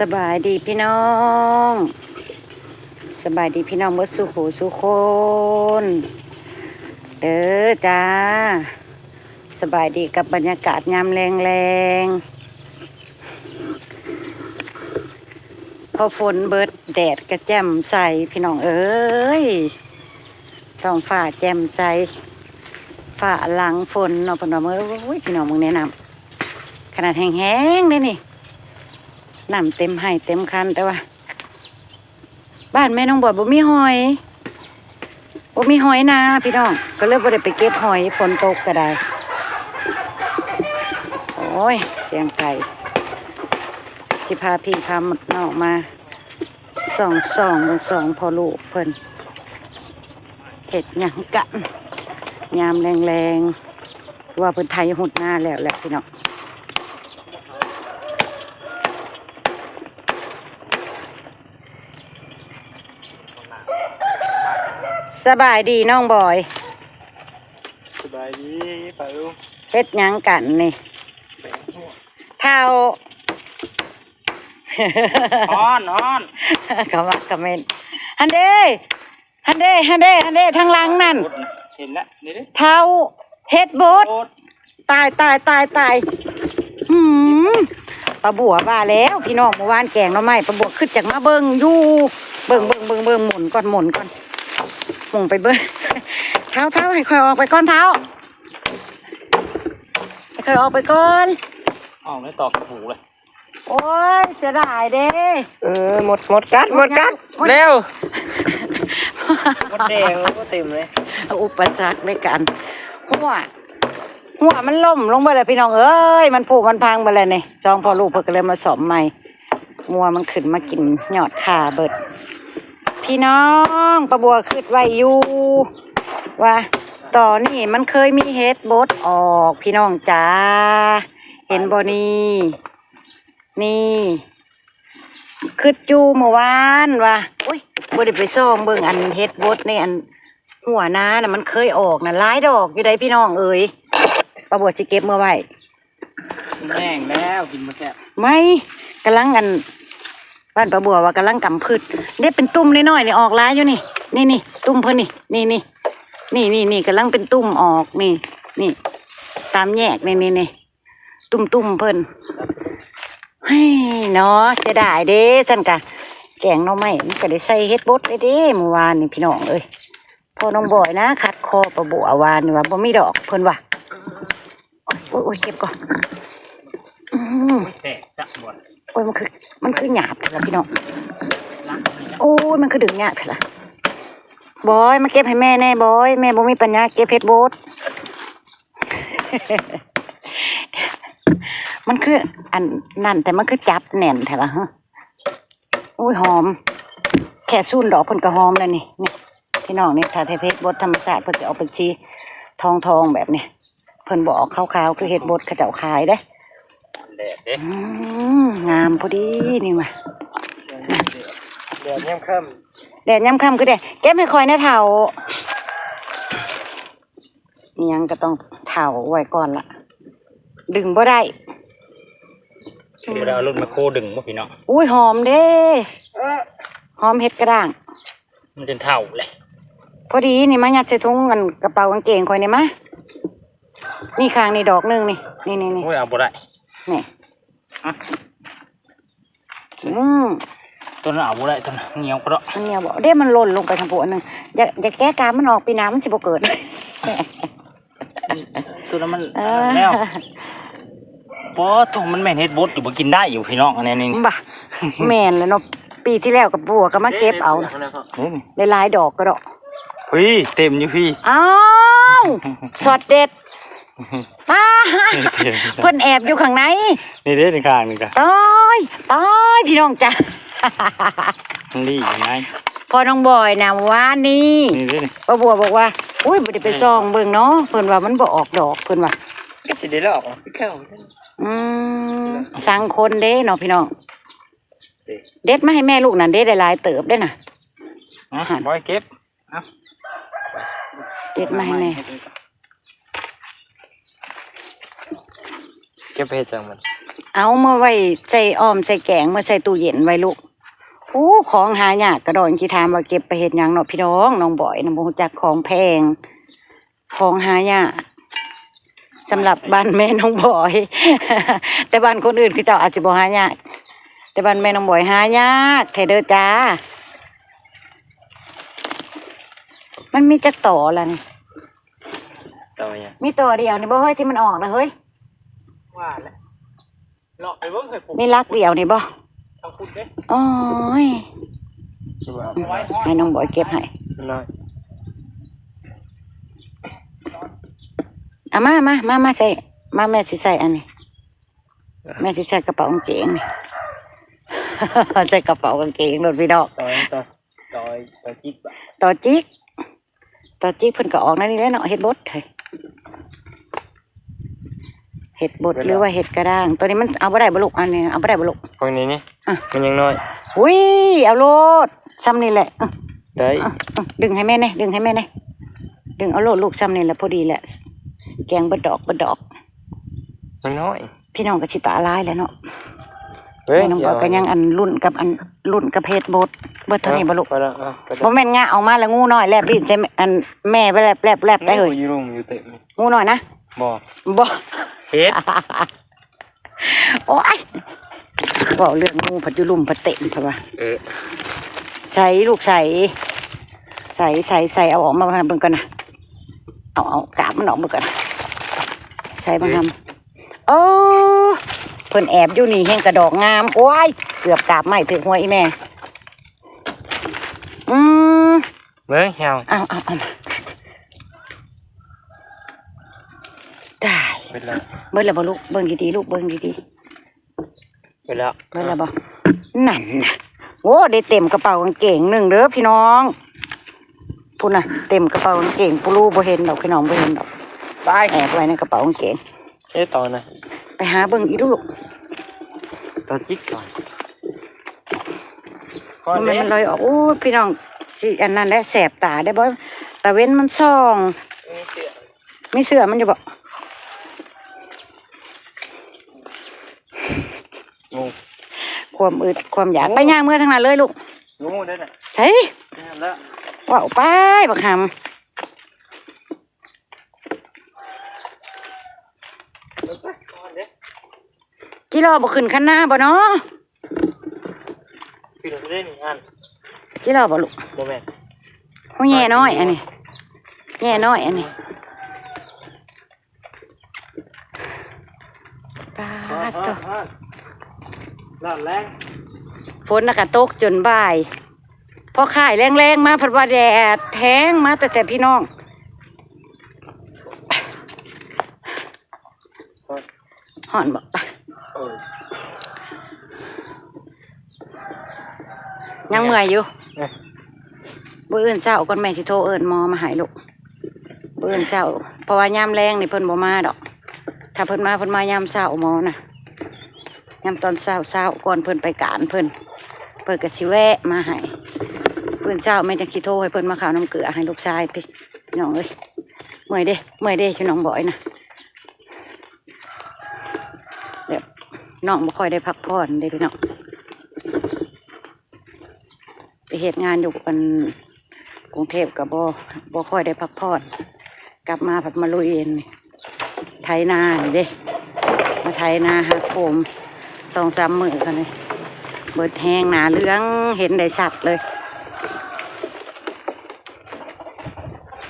สบายดีพี่น้องสบายดีพี่น้องเมื่อสุขสุขคนเด้อจ้าสบายดีกับบรรยากาศยามแรงพอฝนเบิดแดดกระแจ่มใสพี่น้องเอ้ยท้องฟ้าแจ่มใสฟ้าหลังฝนเนาะพี่น้องเอ้ยพี่น้องมึงแนะนำขนาดแห้งๆเลยนี่น้ำเต็มให้เต็มคันแต่ว่าบ้านแม่น้องบอยบ่มีหอยนาพี่น้องก็เลยบ่ได้ไปเก็บหอยฝนตกก็ได้โอ้ยเสียงไก่สิพาพี่พาหมดนอกมาส่องพอลูกเพิ่นเฮ็ดหยังกันยามแรงว่าเพิ่นไถหุดหน้าแล้วแหละพี่น้องสบายดีน้องบอยสบายดีไปลูกเฮ็ดหยังกันนี่เท่าฮ้อนเขาว่าคอมเมนต์ฮันเด้ทางหลังนั่นเห็นแล้วนี่ดิเท่าเฮ็ดบดตายปลาบัวว่าแล้วพี่น้องเมื่อวานแกงหน่อไม้ปลาบัวขึ้นจากมาเบิ่งอยู่เบิ่งหมุนก่อนหมุนไปเบิ่งเท้าให้ค่อยออกไปก่อนเท้าให้ค่อยออกไปก่อนไม่ตอกหูเลยโอ้ยเสียดายเด้หมดกัดเร็วหมดแดงก็เต็มเลยอุปสรรคด้วยกันหัวมันล่มลงไปเลยพี่น้องเอ้ยมันผุมันพังไปเลยเนี่ยจองพอลูกเพิ่งก็เลยมาสอมใหม่งัวมันขึ้นมากินยอดขาเบิดพี่น้องปลาบัวขึ้นไว้อยู่ว่าต่อนี่มันเคยมีเฮ็ดบดออกพี่น้องจ้าเห็นบ่นี่ขึ้นจูเมื่อวานว่าโอ้ยบ่ได้ไปซ่องเบิ่งอันเฮ็ดบดนี่อันหัวนาน่ะมันเคยออกน่ะหลายดอกอยู่ได้พี่น้องเอ้ยปลาบัวสิเก็บเมื่อไว้แห้งแล้วกินมาแค่ไม่กำลังกันบ้านปลาบัวว่ากำลังกำพืชเด็เป็นตุ่มน้อยๆนี่ออกหลายอยู่นี่ตุ่มเพิ่นนี่กำลังเป็นตุ่มออกนี่ตามแยกนี่ตุ่มเพิ่นให้เนาะเสียดายเด้ฉันกะแกงหน่อไม้มันก็ได้ใส่เฮ็ดบดเด้เมื่อวานนี่พี่น้องเอ้ยพ่อน้องบอยนะคัดคอปลาบัววานนี่ว่าบ่มีดอกเพิ่นว่าโอ้ยเก็บก่อนแตกจักหมดโอ้ยมันคือหยาบเถอะพี่น้องโอ้ยมันคือดึงหยาบเถอะบอยมาเก็บให้แม่แน่บอยแม่บ่มีปัญญาเก็บเฮ็ดบดมันคืออันนั่นแต่มันคือจับแน่นแถวฮะอุ้ยหอมแค่ซุ่นดอกเพิ่นก็หอมแล้วนี่พี่น้องนี่ถ้าเฮ็ดบดธรรมชาติเพิ่นจะเอาเป็นสีทองแบบนี้เพิ่นบอกขาวๆคือเฮ็ดบดเขาเจ้าขายเด้งามพอดีนี่มาแดดย่ำค่ำคือเก็บให้คอยนะเท่านี่ยังก็ต้องเท่าไว้ก่อนละดึงบ่ได้เราลุ่นมาโคดึงมาพี่น้องอุ้ยหอมเด้หอมเห็ดกระด้างมันจะเท่าเลยพอดีนี่มายัดใส่ถุงเงินกระเป๋ากางเกงคอยนี่มานี่ข้างนี่ดอกนึงนี่โอ้ยเอาบ่ได้นี่ตัวนั้นเอาบ่ได้ตัวนั้นเหนียวกระเหนียวบอกเด้มันหล่นลงไปทางปวดนึงอย่าแก้การมันออกปีน้ำมันสิบ่เกิดตัวนั้นมันแล้วเพราะถุงมันแม่นเฮ็ดบดอยู่บ่กินได้อยู่พี่น้องอันนี้บ่แม่นแล้วเนาะปีที่แล้วกับบัวก็มาเก็บเอาได้หลายดอกก็ดอกพี่เต็มอยู่พี่อ้าวสดเด็ดเพิ่นแอบอยู่ข้างในนี่เด้ในข้างนี่จ้ะตายพี่น้องจ้ะนี่ยังไงพอน้องบอยนะว่านี่ป้าบัวบอกว่าอุ้ยบ่ได้ไปซ่องเบิ่งเนาะเพิ่นว่ามันบ่ออกดอกเพิ่นว่าก็สิได้แล้วออกเข้าสั่งคนเด้เนาะพี่น้องเด็ดมาให้แม่ลูกนั่นเด็ดหลายๆเติบได้น่ะบอยเก็บเด็ดมาให้แม่เก็บเห็ดจังมัน เอามาไว้ใส่อ้อมใส่แกงมาใส่ตู้เย็นไว้ลูกโอ้ของหายากกระดอนที่ถามว่าเก็บไปเฮ็ดหยังเนาะพี่น้องน้องบอยน้องบ่รู้จักของแพงของหายากสำหรับบ้านแม่น้องบอย แต่บ้านคนอื่นคือเจ้าอาจจะบ่หายากแต่บ้านแม่น้องบอยหายากแท้เด้อจ้ามันมีจักต่อล่ะนี่ ต่อยัง มีต่อเดียวนี่บ่เฮ้ยที่มันออกนะเฮ้ย ว่าแล้วเลาะไปเบิ่งเคยปลูก มีรักเดียวนี่บ่ ทางคุณเด้ โอ้ย เอาไว้ ให้น้องบอยเก็บให้ น้อย เอามาใส่มาแม่สิใส่อันนี้แม่สิใส่กระเป๋ากางเกงนี่ ใส่กระเป๋ากางเกงรถพี่ดอก ต่อยจิ๊กบ่ ต่อจิกเพิ่นก็ออกนั่นนี่แหละเนาะเฮ็ดบดเฮ้ยเฮ็ดบดหรือว่าเฮ็ดกระด้างตัวนี้มันเอาบ่ได้บ่ลูกอันนี้เอาบ่ได้บ่ลูก พวกนี้นี่ อ่ะ มันยังน้อย อุ้ยเอาโลดซ้ำนี่แหละ ได้ ดึงให้แม่แน่ดึงให้แม่แน่ดึงเอาโลดลูกซ้ำนี่แหละพอดีแหละแกงเบิดดอก มันน้อย พี่น้องก็สิตาลายแหล้วเนาะ เฮ้ย แม่น้องบอกก็ยังอันรุ่นกับเฮ็ดบดเบิดเท่านี้บ่ลูก พอแล้วก็ บ่แม่นงะออกมาแล้วงูน้อยแลบลิ้นใส่อันแม่ไปแลบได้เฮ้ย อยู่รุมอยู่เต็ม งูน้อยนะ บ่ บ่ เฮ็ด โอ้ยบอกเรื่องงูผัดยุลุ่มผัดเต็มเถอะวะ ใส่ลูกใส่เอาออกมาเบิ่งก่อนนะเอากาบมันออกเบิ่งก่อนนะใส่มาทำโอ้เพิ่นแอบอยู่นี่แห้งกระดอกงามโอ้ยเกือบกาบไหม้ถึงหัวอีแม่เบิ่งเหี่ยว เอามาได้ เบิดแล้ว เบิ่งแล้วบ่ลูกเบิ่งดีๆลูกเบิ่งดีๆ เบิดแล้ว เบิ่งแล้วบ่นั่นน่ะโอ้ได้เต็มกระเป๋ากางเกงหนึ่งเด้อพี่น้องพูดน่ะเต็มกระเป๋ากางเกงปูรูบ่เห็นดอกพี่น้องบ่เห็นดอก ไป แอบไว้ในกระเป๋ากางเกง เฮ็ดต่อนะ ไปหาเบิ่งอีลูก ต่อจิ๊กก่อน มันลอยออกโอ้ยพี่น้องสิอันนั้นแหละแสบตาได้บ่ตาเว้นมันส่องมีเสื้อมันอยู่บ่ งู ความอึดความอยากไปย่างเมื่อทางนั้นเลยลูก งูเด้อน่ะ ใช่ แล้ว ว้าวไปบักหำกิโลบ่ขึ้นคันหน้าบ่เนาะ ขึ้นได้นี่อัน กิโลบ่ลูก บ่แม่น โอ้แย่น้อยอันนี้แย่น้อยอันนี้ปาดตัว ร้อนแรง ฝนน่ะก็ตกจนบ่ายพอข่ายแรงๆมาพัดว่าแดดแทงมาแต่พี่น้องห่อนบ่ เออ ยังเมื่อยอยู่ เอ๊ะ มื้ออื่นเช้าก่อนแม่สิโทรเอิ้นหมอมาให้ลูกมื้ออื่นเช้าเพราะว่ายามแรงนี่เพิ่นบ่มาดอก ถ้าเพิ่นมายามเช้าหมอน่ะยามตอนเช้าก่อนเพิ่นไปการเพิ่นก็สิแวะมาให้เพิ่นเช้าแม่จังสิโทรให้เพิ่นมาข้าวน้ำเกลือให้ลูกชายพี่น้องเอ้ยเมื่อยเด้พี่น้องบ่อยนะเดี๋ยวน้องบ่ค่อยได้พักผ่อนเด้พี่น้องไปเฮ็ดงานอยู่กันกรุงเทพก็บ่ค่อยได้พักผ่อนกลับมาผัดมาลุยเองนี่ไถนานี่เด้มาไถนาหักโคม2-3 มื้อกันเลยเบิดแห้งหนาเหลืองเห็นได้ชัดเลย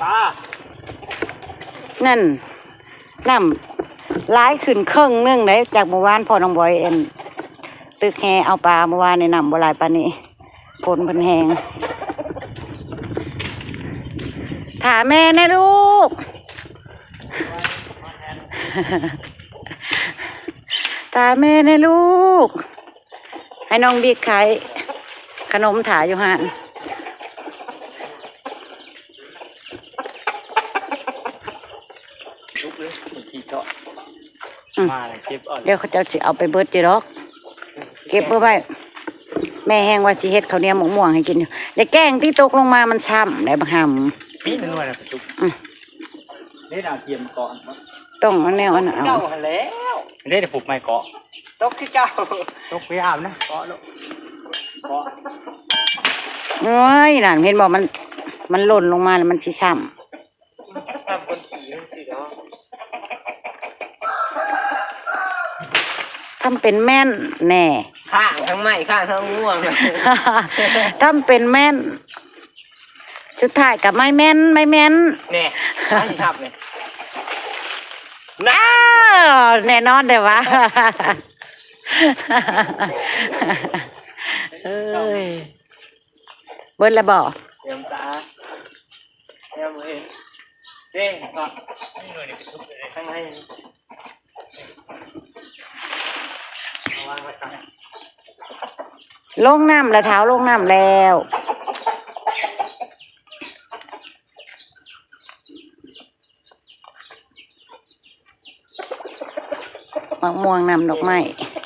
ตา นั่นน้ำร้ายขึ้นครึ่งนึงเลยจากเมื่อวานพ่อน้องบอยตึกแฮเอาปลาเมื่อวานในน้ำบ่หลายปานนี้ฝนเพิ่นแห้งถามแม่แน่ลูก ตาแม่แน่ลูก ให้น้องบิ๊กขายขนมถาอยู่หัน ลุกเลยขี่เจาะมาเลยเก็บอ่อน เดี๋ยวเขาเจ้าสิเอาไปเบิดจีดอก เก็บเพื่อไว้แม่แห้งว่าสิเฮ็ดข้าวเหนียวหมกม่วงให้กินอยู่อย่าแกล้งที่ตกลงมามันช้ำได้บักห ปีนึงว่าประจุ ำ ได้ดาวเทียมเกาะ ต้องเอาแนวอันนั้นเอา เก่าหันแล้วได้แต่ปลูกไม้เกาะ ตกที่เจ้าตกไปอาบนะเกาะลูกเกาะ โอ้ยนั่นเห็นบอกมันหล่นลงมาแล้วมันชิช่ำ ทำคนขี่มันสิเนาะ ทำเป็นแม่นแน่ ข้างทั้งไม้ข้างทั้งง่วง ทำเป็นแม่นชุดถ่ายกับไม่แม่นไม่แม่น แน่ไม่ทับเลย อ้าวแน่นอนเดี๋ยววะเอ้ยเบิ้ลละบ่ เตรียมตาเตรียมมือเด้งก็นี่หน่อยนี่เป็นทุกเลยข้างในเอาวางไว้ข้างใน ลงน้ำแล้วเท้าลงน้ำแล้วมะม่วงน้ำดอกไม้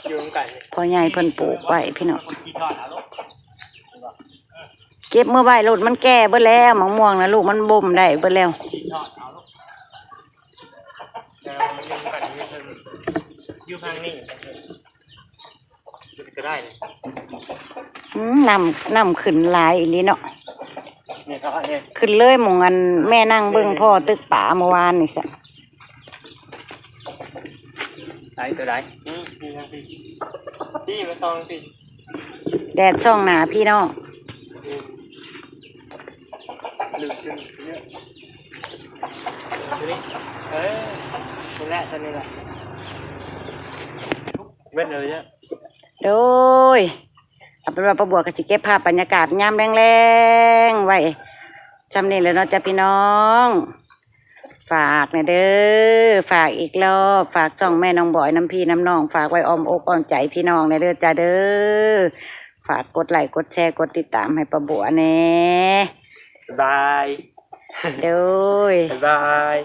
อยู่ตรงไก่เลย พ่อใหญ่เพิ่นปลูกไว้พี่น้อง ขี่ทอดเอาลูก เก็บเมื่อใบรถมันแก่เบิดแล้วมะม่วงนะลูกมันบ่มได้เบิดแล้ว ขี่ทอดเอาลูกเดี๋ยวมันยังกันอยู่เพิ่งอยู่ข้างนี้ก็ได้เลย น้ำขึ้นหลายอีหลีเนาะ นี่ก็เนี่ย ขึ้นเลยหมองอันแม่นั่งเบิ่งพ่อตึกป่าเมื่อวานนี่ซะ ไหนตัวไหนนี่ทางพี่พี่มาซองพี่ แดดช่องหนาพี่น้อง ลืมขึ้นเนี่ยตัวนี้นี่แหละตัวนี้แหละเว้นเลยเนี่ย โดยเอาเป็นว่าประบัวก็สิเก็บภาพบรรยากาศยามแรงๆไว้จำนี่เลยเนาะจ้ะพี่น้อง ฝากเนี่ยเด้อฝากอีกรอบฝากจ่องแม่น้องบอยน้ำพี่น้ำน้องฝากไว้อ้อมอกอ้อมใจพี่น้องเนี่ยเด้อจ้าเด้อฝากกดไลค์กดแชร์กดติดตามให้ประบัวแน่ บาย โดย บาย